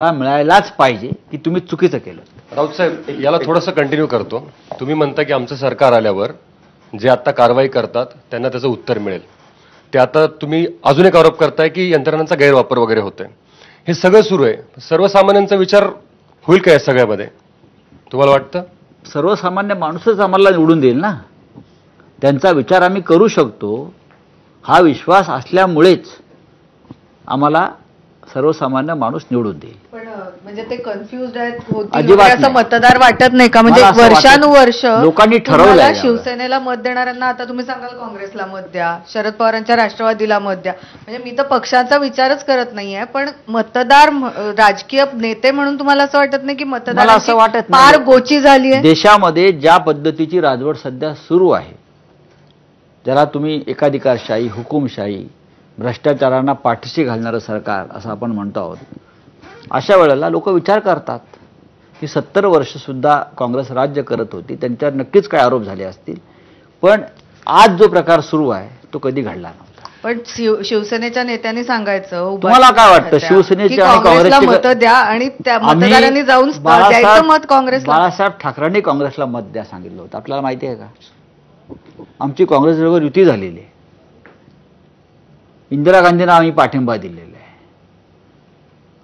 मिळायलाच पाहिजे की तुम्ही चुकीचं केलं. राऊत साहेब, याला थोडंसं कंटिन्यू करतो. तुम्ही म्हणता की आमचं सरकार आल्यावर जे आता कारवाई करतात त्यांना त्याचं उत्तर मिळेल. ते आता तुम्ही अजून एक आरोप करताय की यंत्रणांचा गैरवापर वगैरे होतोय. हे सगळं सुरू आहे. सर्वसामान्यांचा विचार होईल का या सगळ्यामध्ये, तुम्हाला वाटतं? सर्वसामान्य माणूसच आम्हाला निवडून देईल ना. त्यांचा विचार आम्ही करू शकतो हा विश्वास असल्यामुळेच आम्हाला सर्वसामान्य माणूस निवडून देईल. पण म्हणजे ते कन्फ्युज्ड आहेत होतील अजिबात वगैरे असं नाही. मतदार वाटत नाही का? म्हणजे मला असं वर्षानुवर्ष लोकांनी ठरवलंय तुम्हाला यावर. शिवसेनेला मत देणाऱ्यांना आता तुम्ही सांगाल काँग्रेसला मत द्या, शरद पवारांच्या राष्ट्रवादीला मत द्या. म्हणजे मी तर पक्षाचा विचारच करत नाहीये, पण मतदार राजकीय नेते म्हणून तुम्हाला असं वाटत नाही की मला असं मतदारांची वाटत फार नाही. गोची झाली आहे? देशामध्ये ज्या पद्धतीची राजवट सध्या सुरू आहे, ज्याला तुम्ही एकाधिकारशाही, हुकुमशाही, भ्रष्टाचारांना पाठीशी घालणारं सरकार असं आपण म्हणतो आहोत, अशा वेळेला लोक विचार करतात की 70 वर्ष सुद्धा काँग्रेस राज्य करत होती, त्यांच्यावर नक्कीच काय आरोप झाले असतील, पण आज जो प्रकार सुरू आहे तो कधी घडला नव्हता. पण शिवसेनेच्या नेत्यांनी सांगायचं, तुम्हाला काय वाटतं शिवसेनेच्या आणि काँग्रेसला मत काँग्रेसच्या द्या आणि त्या मतदारांनी जाऊन द्यायचं मत काँग्रेसला? बाळासाहेब ठाकरेंनी काँग्रेसला मत द्या सांगितलं होतं, आपल्याला माहिती आहे का? आमची काँग्रेसबरोबर युती झालेली आहे. इंदिरा गांधींना आम्ही पाठिंबा दिलेला आहे.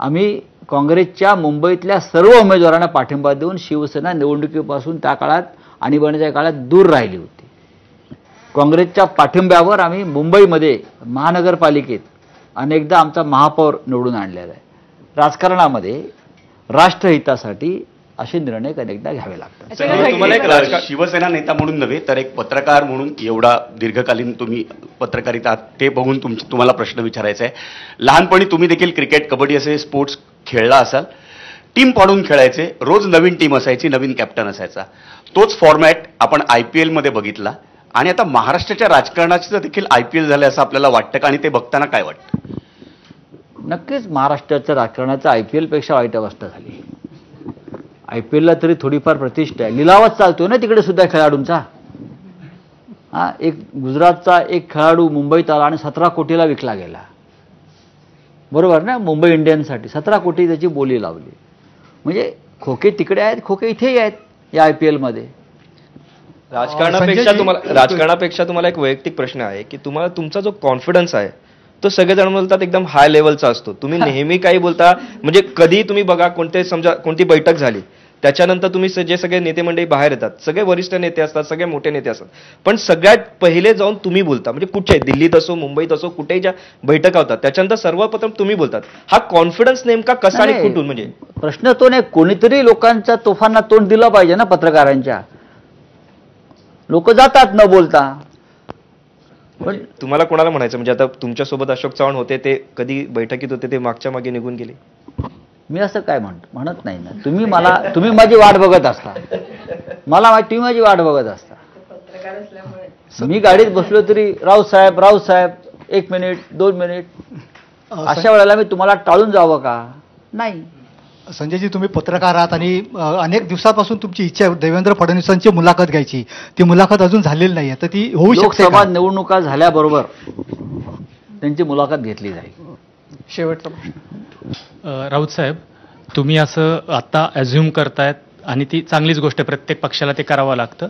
आम्ही काँग्रेसच्या मुंबईतल्या सर्व उमेदवारांना पाठिंबा देऊन शिवसेना निवडणुकीपासून त्या काळात आणीबाणीच्या काळात दूर राहिली होती. काँग्रेसच्या पाठिंब्यावर आम्ही मुंबईमध्ये महानगरपालिकेत अनेकदा आमचा महापौर निवडून आणलेला आहे. राजकारणामध्ये राष्ट्रहितासाठी असे निर्णय अनेकदा घ्यावे लागतात. तुम्हाला एक शिवसेना नेता म्हणून नव्हे तर एक पत्रकार म्हणून एवढा दीर्घकालीन तुम्ही पत्रकारिता आहात, ते बघून तुम्हाला प्रश्न विचारायचा आहे. लहानपणी तुम्ही देखील क्रिकेट, कबड्डी असे स्पोर्ट्स खेळला असाल. टीम पाडून खेळायचे, रोज नवीन टीम असायची, नवीन कॅप्टन असायचा. तोच फॉर्मॅट आपण IPL मध्ये बघितला आणि आता महाराष्ट्राच्या राजकारणाचं देखील IPL झालं असं आपल्याला वाटतं का? आणि ते बघताना काय वाटतं? नक्कीच महाराष्ट्राच्या राजकारणाचं IPL पेक्षा वाईट अवस्था झाली. IPL ला तरी थोडीफार प्रतिष्ठा आहे, लिलावच चालतोय ना तिकडे सुद्धा खेळाडूंचा. एक गुजरातचा एक खेळाडू मुंबईत आला आणि 17 कोटीला विकला गेला, बरोबर ना? मुंबई इंडियन्ससाठी 17 कोटी त्याची बोली लावली. म्हणजे खोके तिकडे आहेत, खोके इथेही आहेत या IPL मध्ये. राजकारणापेक्षा तुम्हाला एक वैयक्तिक प्रश्न आहे की तुम्हाला तुमचा जो कॉन्फिडन्स आहे तो सगळेजण बोलतात एकदम हाय लेवलचा असतो. तुम्ही नेहमी काही बोलता, म्हणजे कधी तुम्ही बघा, समजा कोणती बैठक झाली त्याच्यानंतर तुम्ही जे सगळे नेते मंडळी बाहेर येतात, सगळे वरिष्ठ नेते असतात, सगळे मोठे नेते असतात, पण सगळ्यात पहिले जाऊन तुम्ही बोलता. म्हणजे कुठे, दिल्लीत असो, मुंबईत असो, कुठेही ज्या बैठका होतात त्याच्यानंतर सर्वप्रथम तुम्ही बोलतात. हा कॉन्फिडन्स नेमका कसा आणि कुठून? म्हणजे प्रश्न तो नाही, कोणीतरी लोकांच्या तोफांना तोंड दिलं पाहिजे ना. पत्रकारांच्या लोक जातात न बोलता. पण तुम्हाला कोणाला म्हणायचं, म्हणजे आता तुमच्यासोबत अशोक चव्हाण होते, ते कधी बैठकीत होते, ते मागच्या मागे निघून गेले? मी असं काय म्हणत नाही ना. तुम्ही माझी वाट बघत असता, मला माहिती, तुम्ही माझी वाट बघत असता. मी गाडीत बसलो तरी राऊत साहेब 1 मिनिट 2 मिनिट, अशा वेळेला मी तुम्हाला टाळून जावं का? नाही. संजयजी, तुम्ही पत्रकार आहात आणि अनेक दिवसापासून तुमची इच्छा आहे देवेंद्र फडणवीसांची मुलाखत घ्यायची. ती मुलाखत अजून झालेली नाही, तर ती होऊ शकते का? लोकसभा निवडणुका झाल्याबरोबर त्यांची मुलाखत घेतली जाईल. शेवटचा प्रश्न. राऊत साहेब, तुम्ही असं आता अझ्युम करतायत आणि ती चांगलीच गोष्ट आहे, प्रत्येक पक्षाला ते करावं लागतं.